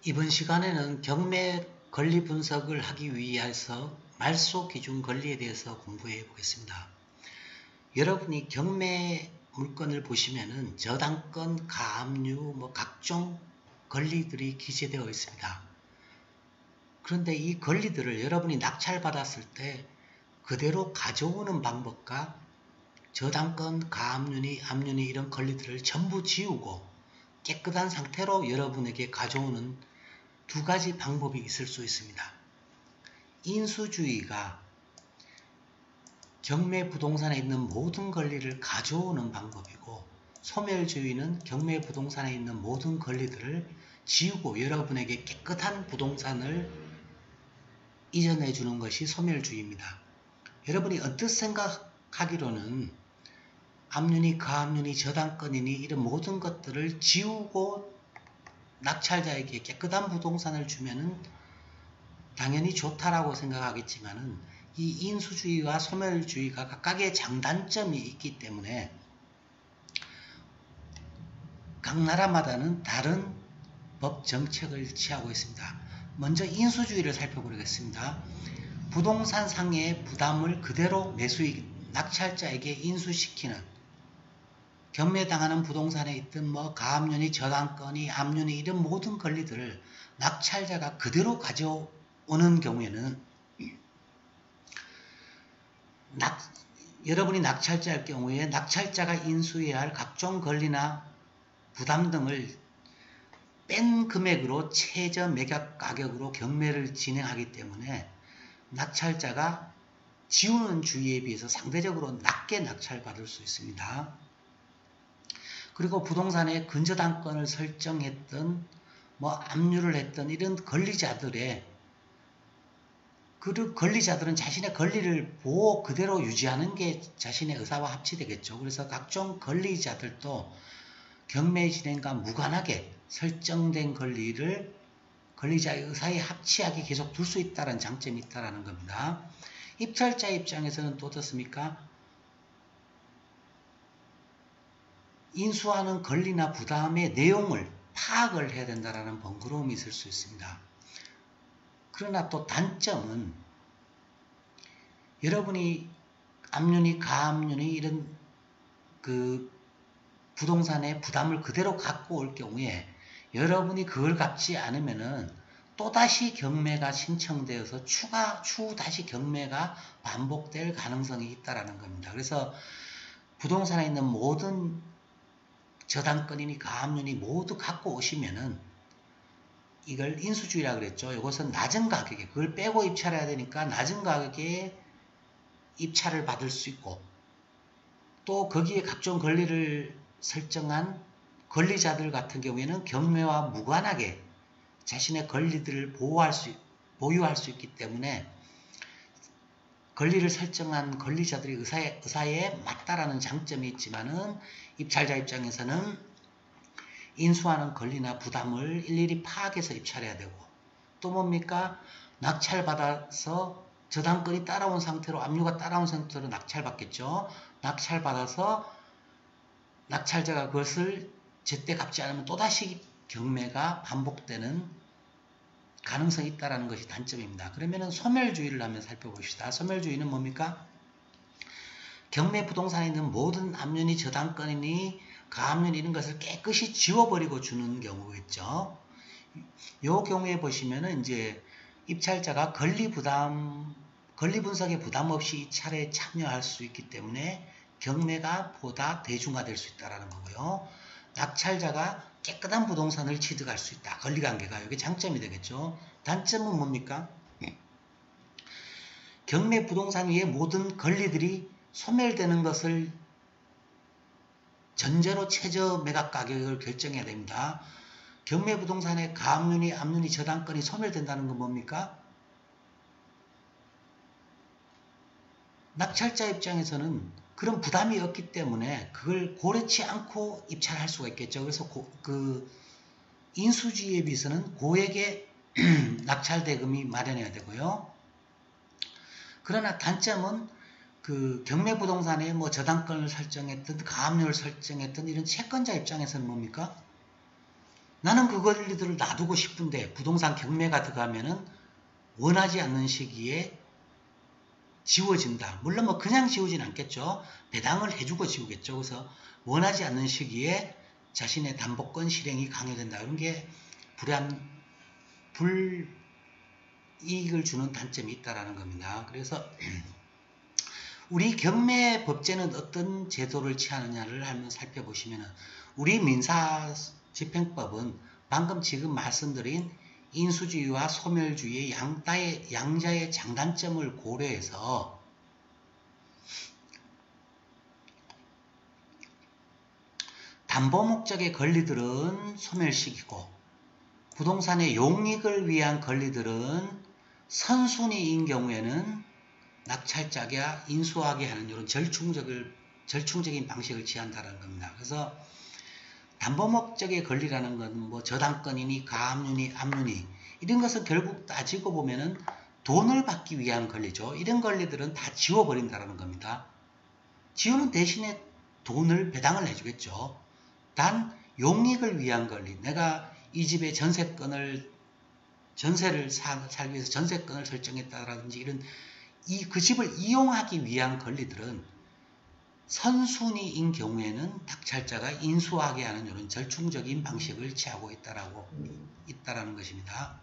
이번 시간에는 경매 권리 분석을 하기 위해서 말소 기준 권리에 대해서 공부해 보겠습니다. 여러분이 경매 물건을 보시면은 저당권, 가압류, 각종 권리들이 기재되어 있습니다. 그런데 이 권리들을 여러분이 낙찰받았을 때 그대로 가져오는 방법과 저당권, 가압류니, 압류니 이런 권리들을 전부 지우고 깨끗한 상태로 여러분에게 가져오는 두 가지 방법이 있을 수 있습니다. 인수주의가 경매 부동산에 있는 모든 권리를 가져오는 방법이고, 소멸주의는 경매 부동산에 있는 모든 권리들을 지우고 여러분에게 깨끗한 부동산을 이전해 주는 것이 소멸주의입니다. 여러분이 언뜻 생각하기로는 압류니, 가압류니, 저당권이니 이런 모든 것들을 지우고 낙찰자에게 깨끗한 부동산을 주면은 당연히 좋다라고 생각하겠지만은 이 인수주의와 소멸주의가 각각의 장단점이 있기 때문에 각 나라마다는 다른 법 정책을 취하고 있습니다. 먼저 인수주의를 살펴보겠습니다. 부동산 상의 부담을 그대로 매수인 낙찰자에게 인수시키는, 경매당하는 부동산에 있던 가압류니, 저당권이, 압류니 이런 모든 권리들을 낙찰자가 그대로 가져오는 경우에는 여러분이 낙찰자일 경우에 낙찰자가 인수해야 할 각종 권리나 부담 등을 뺀 금액으로 최저 매각 가격으로 경매를 진행하기 때문에 낙찰자가 지우는 주의에 비해서 상대적으로 낮게 낙찰받을 수 있습니다. 그리고 부동산의 근저당권을 설정했던 압류를 했던 이런 권리자들은 자신의 권리를 보호 그대로 유지하는 게 자신의 의사와 합치되겠죠. 그래서 각종 권리자들도 경매 진행과 무관하게 설정된 권리를 권리자의 의사에 합치하게 계속 둘 수 있다는 장점이 있다는 겁니다. 입찰자 입장에서는 또 어떻습니까? 인수하는 권리나 부담의 내용을 파악을 해야 된다는 번거로움이 있을 수 있습니다. 그러나 또 단점은 여러분이 압류니, 가압류니 이런 부동산의 부담을 그대로 갖고 올 경우에 여러분이 그걸 갚지 않으면은 또다시 경매가 신청되어서 추후 다시 경매가 반복될 가능성이 있다는 겁니다. 그래서 부동산에 있는 모든 저당권이니 가압류니 모두 갖고 오시면은 이걸 인수주의라고 그랬죠. 이것은 낮은 가격에, 그걸 빼고 입찰해야 되니까 낮은 가격에 입찰을 받을 수 있고, 또 거기에 각종 권리를 설정한 권리자들 같은 경우에는 경매와 무관하게 자신의 권리들을 보유할 수 있기 때문에 권리를 설정한 권리자들의 의사에 맞다라는 장점이 있지만은 입찰자 입장에서는 인수하는 권리나 부담을 일일이 파악해서 입찰해야 되고, 또 뭡니까? 낙찰받아서 저당권이 따라온 상태로, 압류가 따라온 상태로 낙찰받겠죠. 낙찰받아서 낙찰자가 그것을 제때 갚지 않으면 또다시 경매가 반복되는 가능성이 있다는 것이 단점입니다. 그러면은 소멸주의를 한번 살펴봅시다. 소멸주의는 뭡니까? 경매 부동산에 있는 모든 압류니, 저당권이니, 가압류니 이런 것을 깨끗이 지워버리고 주는 경우겠죠. 이 경우에 보시면은 이제 입찰자가 권리 분석에 부담 없이 이 차례에 참여할 수 있기 때문에 경매가 보다 대중화될 수 있다는 거고요. 낙찰자가 깨끗한 부동산을 취득할 수 있다. 권리관계가 이게 장점이 되겠죠. 단점은 뭡니까? 경매 부동산 위에 모든 권리들이 소멸되는 것을 전제로 최저 매각 가격을 결정해야 됩니다. 경매 부동산의 가압류니, 압류니, 저당권이 소멸된다는 건 뭡니까? 낙찰자 입장에서는 그런 부담이 없기 때문에 그걸 고려치 않고 입찰할 수가 있겠죠. 그래서 인수주의에 비해서는 고액의 낙찰 대금이 마련해야 되고요. 그러나 단점은 경매 부동산에 저당권을 설정했든 가압류를 설정했든 이런 채권자 입장에서는 뭡니까? 나는 그 권리들을 놔두고 싶은데 부동산 경매가 들어가면은 원하지 않는 시기에 지워진다. 물론 뭐 그냥 지우진 않겠죠. 배당을 해주고 지우겠죠. 그래서 원하지 않는 시기에 자신의 담보권 실행이 강요된다. 이런 게 불이익을 주는 단점이 있다라는 겁니다. 그래서 우리 경매법제는 어떤 제도를 취하느냐를 한번 살펴보시면 우리 민사집행법은 방금 지금 말씀드린 인수주의와 소멸주의의 양자의 장단점을 고려해서 담보 목적의 권리들은 소멸시키고 부동산의 용익을 위한 권리들은 선순위인 경우에는 낙찰자가 인수하게 하는 이런 절충적인 방식을 취한다는 겁니다. 그래서 담보 목적의 권리라는 건 뭐 저당권이니 가압류니 압류니 이런 것은 결국 따지고 보면은 돈을 받기 위한 권리죠. 이런 권리들은 다 지워버린다는 겁니다. 지우는 대신에 돈을 배당을 해주겠죠. 단 용익을 위한 권리, 내가 이 집의 전세를 살기 위해서 전세권을 설정했다라든지 이런 그 집을 이용하기 위한 권리들은 선순위인 경우에는 낙찰자가 인수하게 하는 이런 절충적인 방식을 취하고 있다라는 것입니다.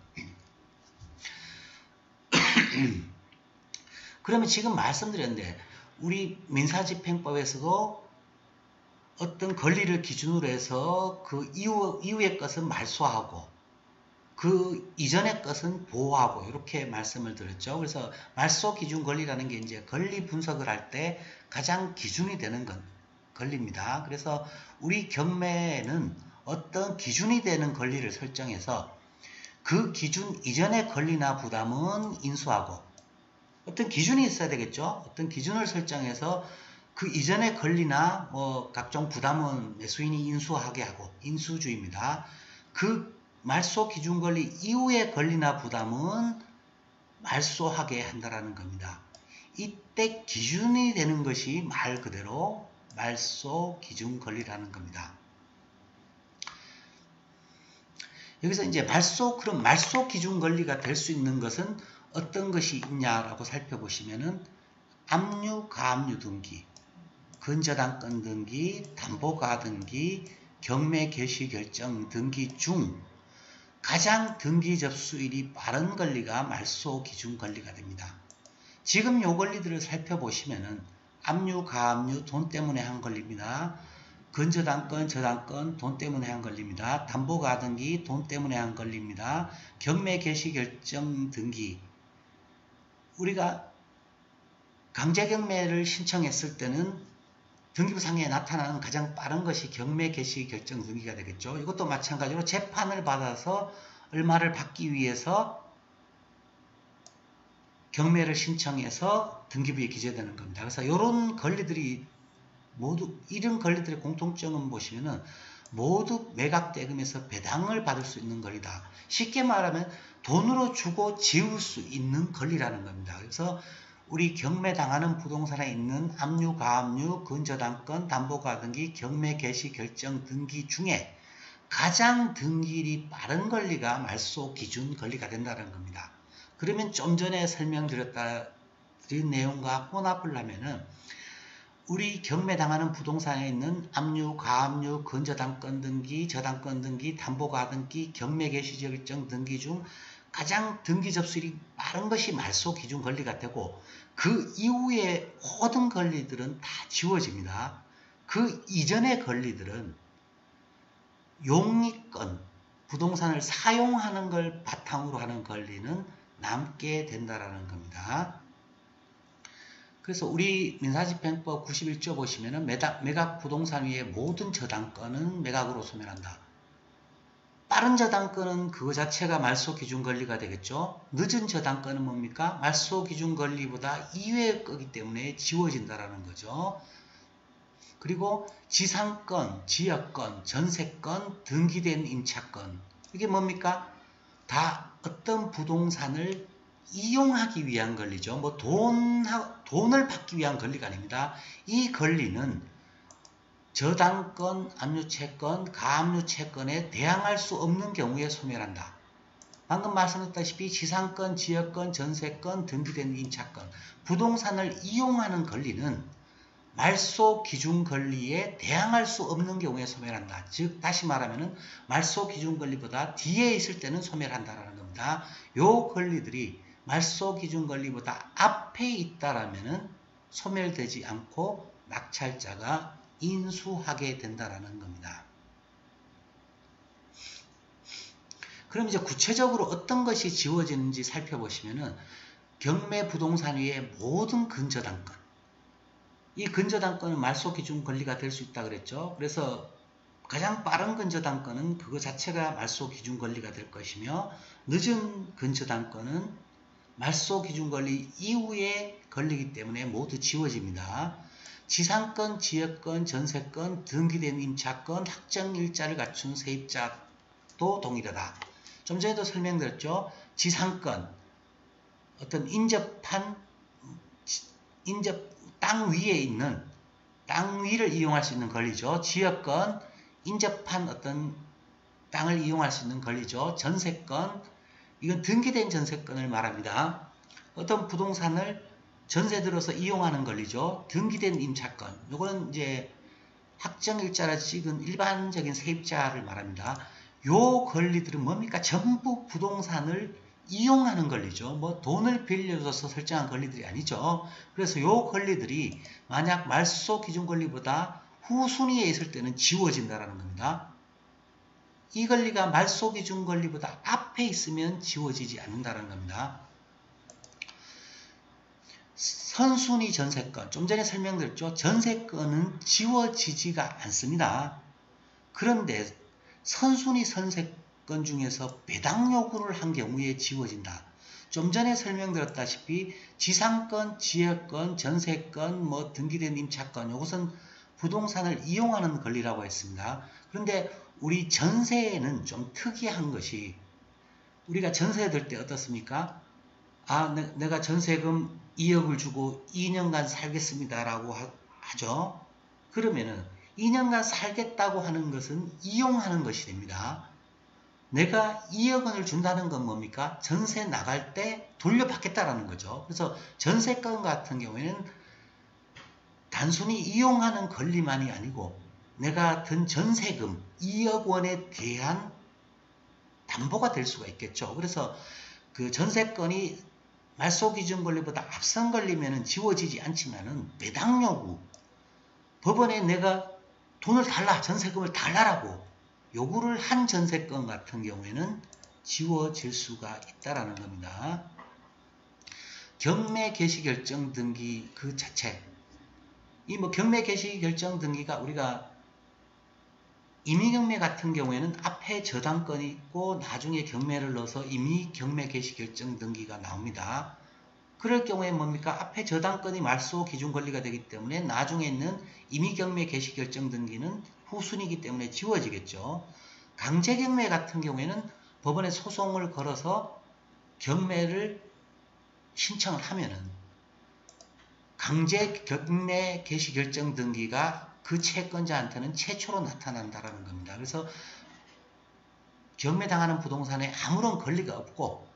그러면 지금 말씀드렸는데 우리 민사집행법에서도 어떤 권리를 기준으로 해서 그 이후의 것은 말소하고 그 이전의 것은 보호하고 이렇게 말씀을 드렸죠. 그래서 말소 기준 권리라는 게 이제 권리 분석을 할 때 가장 기준이 되는 권리입니다. 그래서 우리 경매는 어떤 기준이 되는 권리를 설정해서 그 기준 이전의 권리나 부담은 인수하고 어떤 기준이 있어야 되겠죠. 어떤 기준을 설정해서 그 이전의 권리나 뭐 각종 부담은 매수인이 인수하게 하고 인수주의입니다. 그 말소 기준 권리 이후의 권리나 부담은 말소하게 한다라는 겁니다. 이때 기준이 되는 것이 말 그대로 말소 기준 권리라는 겁니다. 여기서 이제 그럼 말소 기준 권리가 될 수 있는 것은 어떤 것이 있냐라고 살펴보시면은 압류, 가압류 등기, 근저당권 등기, 담보가 등기, 경매 개시 결정 등기 중 가장 등기 접수일이 빠른 권리가 말소 기준 권리가 됩니다. 지금 요 권리들을 살펴보시면은 압류, 가압류 돈 때문에 한 권리입니다. 근저당권, 저당권 돈 때문에 한 권리입니다. 담보가 등기 돈 때문에 한 권리입니다. 경매 개시 결정 등기 우리가 강제경매를 신청했을 때는 등기부상에 나타나는 가장 빠른 것이 경매 개시 결정 등기가 되겠죠. 이것도 마찬가지로 재판을 받아서 얼마를 받기 위해서 경매를 신청해서 등기부에 기재되는 겁니다. 그래서 이런 권리들이 이런 권리들의 공통점은 보시면은 모두 매각대금에서 배당을 받을 수 있는 권리다. 쉽게 말하면 돈으로 주고 지울 수 있는 권리라는 겁니다. 그래서 우리 경매당하는 부동산에 있는 압류, 가압류, 근저당권, 담보가 등기, 경매 개시 결정 등기 중에 가장 등기일이 빠른 권리가 말소 기준 권리가 된다는 겁니다. 그러면 좀 전에 설명드린 내용과 혼합을 하면은 우리 경매당하는 부동산에 있는 압류, 가압류, 근저당권 등기, 저당권 등기, 담보가 등기, 경매 개시 결정 등기 중 가장 등기 접수일이 빠른 것이 말소 기준 권리가 되고 그 이후의 모든 권리들은 다 지워집니다. 그 이전의 권리들은 용익권, 부동산을 사용하는 걸 바탕으로 하는 권리는 남게 된다라는 겁니다. 그래서 우리 민사집행법 91조 보시면은 매각 부동산 위의 모든 저당권은 매각으로 소멸한다. 빠른 저당권은 그거 자체가 말소 기준 권리가 되겠죠. 늦은 저당권은 뭡니까? 말소 기준 권리보다 이외의 거기 때문에 지워진다라는 거죠. 그리고 지상권, 지역권, 전세권, 등기된 임차권 이게 뭡니까? 다 어떤 부동산을 이용하기 위한 권리죠. 뭐 돈을 받기 위한 권리가 아닙니다. 이 권리는 저당권, 압류채권, 가압류채권에 대항할 수 없는 경우에 소멸한다. 방금 말씀드렸다시피 지상권, 지역권, 전세권, 등기된 임차권, 부동산을 이용하는 권리는 말소 기준 권리에 대항할 수 없는 경우에 소멸한다. 즉 다시 말하면 말소 기준 권리보다 뒤에 있을 때는 소멸한다라는 겁니다. 요 권리들이 말소 기준 권리보다 앞에 있다라면 소멸되지 않고 낙찰자가 인수하게 된다라는 겁니다. 그럼 이제 구체적으로 어떤 것이 지워지는지 살펴보시면은 경매 부동산 위의 모든 근저당권, 이 근저당권은 말소 기준 권리가 될 수 있다 그랬죠. 그래서 가장 빠른 근저당권은 그거 자체가 말소 기준 권리가 될 것이며, 늦은 근저당권은 말소 기준 권리 이후에 걸리기 때문에 모두 지워집니다. 지상권, 지역권, 전세권, 등기된 임차권, 확정일자를 갖춘 세입자도 동일하다. 좀 전에도 설명드렸죠. 지상권, 어떤 땅 위에 있는, 땅 위를 이용할 수 있는 권리죠. 지역권, 인접한 어떤 땅을 이용할 수 있는 권리죠. 전세권, 이건 등기된 전세권을 말합니다. 어떤 부동산을 전세 들어서 이용하는 권리죠. 등기된 임차권, 이거는 이제 확정일자를 찍은 일반적인 세입자를 말합니다. 요 권리들은 뭡니까? 전부 부동산을 이용하는 권리죠. 뭐 돈을 빌려줘서 설정한 권리들이 아니죠. 그래서 요 권리들이 만약 말소 기준 권리보다 후순위에 있을 때는 지워진다라는 겁니다. 이 권리가 말소 기준 권리보다 앞에 있으면 지워지지 않는다는 겁니다. 선순위 전세권, 좀 전에 설명드렸죠. 전세권은 지워지지가 않습니다. 그런데 선순위 전세권 중에서 배당 요구를 한 경우에 지워진다. 좀 전에 설명드렸다시피 지상권, 지역권, 전세권, 뭐 등기된 임차권, 이것은 부동산을 이용하는 권리라고 했습니다. 그런데 우리 전세에는 좀 특이한 것이, 우리가 전세 들 때 어떻습니까? 아, 내가 전세금 2억을 주고 2년간 살겠습니다 라고 하죠. 그러면은 2년간 살겠다고 하는 것은 이용하는 것이 됩니다. 내가 2억 원을 준다는 건 뭡니까? 전세 나갈 때 돌려받겠다라는 거죠. 그래서 전세권 같은 경우에는 단순히 이용하는 권리만이 아니고 내가 든 전세금 2억 원에 대한 담보가 될 수가 있겠죠. 그래서 그 전세권이 말소 기준 권리보다 앞선 권리면은 지워지지 않지만은 배당 요구, 법원에 내가 돈을 달라, 전세금을 달라라고 요구를 한 전세권 같은 경우에는 지워질 수가 있다라는 겁니다. 경매 개시 결정 등기 그 자체, 이 뭐 경매 개시 결정 등기가 우리가 임의경매 같은 경우에는 앞에 저당권이 있고 나중에 경매를 넣어서 임의경매 개시 결정 등기가 나옵니다. 그럴 경우에 뭡니까? 앞에 저당권이 말소 기준 권리가 되기 때문에 나중에 있는 임의경매 개시 결정 등기는 후순위이기 때문에 지워지겠죠. 강제경매 같은 경우에는 법원에 소송을 걸어서 경매를 신청을 하면은 강제경매 개시 결정 등기가 그 채권자한테는 최초로 나타난다라는 겁니다. 그래서 경매당하는 부동산에 아무런 권리가 없고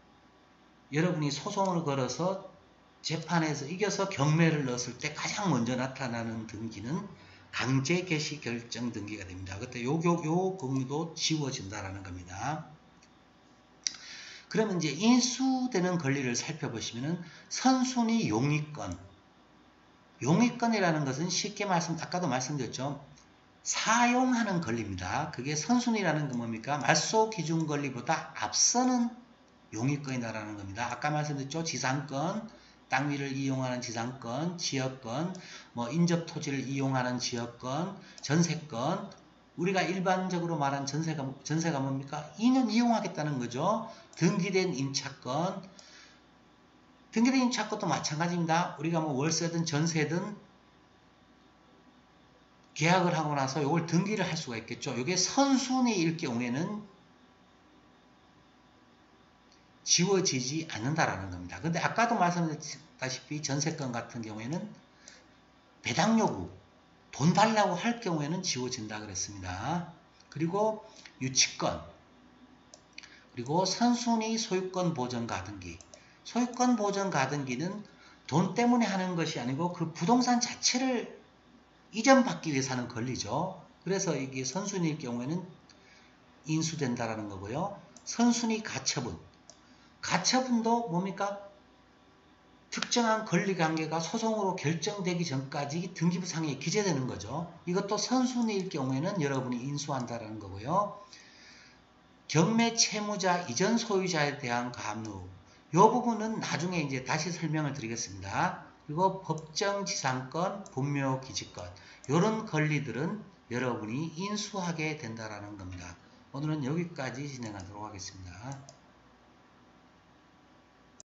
여러분이 소송을 걸어서 재판에서 이겨서 경매를 넣었을 때 가장 먼저 나타나는 등기는 강제 개시 결정 등기가 됩니다. 그때 요 경우도 지워진다라는 겁니다. 그러면 이제 인수되는 권리를 살펴보시면은 선순위 용의권. 용의권이라는 것은 쉽게 아까도 말씀드렸죠. 사용하는 권리입니다. 그게 선순위라는 건 뭡니까? 말소 기준 권리보다 앞서는 용의권이다라는 겁니다. 아까 말씀드렸죠. 지상권, 땅 위를 이용하는 지상권, 지역권, 뭐 인접 토지를 이용하는 지역권, 전세권. 우리가 일반적으로 말한 전세가 뭡니까? 2년 이용하겠다는 거죠. 등기된 임차권. 등기된 임차권도 마찬가지입니다. 우리가 뭐 월세든 전세든 계약을 하고 나서 이걸 등기를 할 수가 있겠죠. 이게 선순위일 경우에는 지워지지 않는다라는 겁니다. 근데 아까도 말씀드렸다시피 전세권 같은 경우에는 배당 요구, 돈 달라고 할 경우에는 지워진다 그랬습니다. 그리고 유치권, 그리고 선순위 소유권 보전 가등기. 소유권 보전 가등기는 돈 때문에 하는 것이 아니고 그 부동산 자체를 이전받기 위해서 하는 권리죠. 그래서 이게 선순위일 경우에는 인수된다라는 거고요. 선순위 가처분. 가처분도 뭡니까? 특정한 권리관계가 소송으로 결정되기 전까지 등기부상에 기재되는 거죠. 이것도 선순위일 경우에는 여러분이 인수한다라는 거고요. 경매 채무자 이전 소유자에 대한 가압류. 이 부분은 나중에 이제 다시 설명을 드리겠습니다. 그리고 법정지상권, 분묘기지권. 이런 권리들은 여러분이 인수하게 된다라는 겁니다. 오늘은 여기까지 진행하도록 하겠습니다.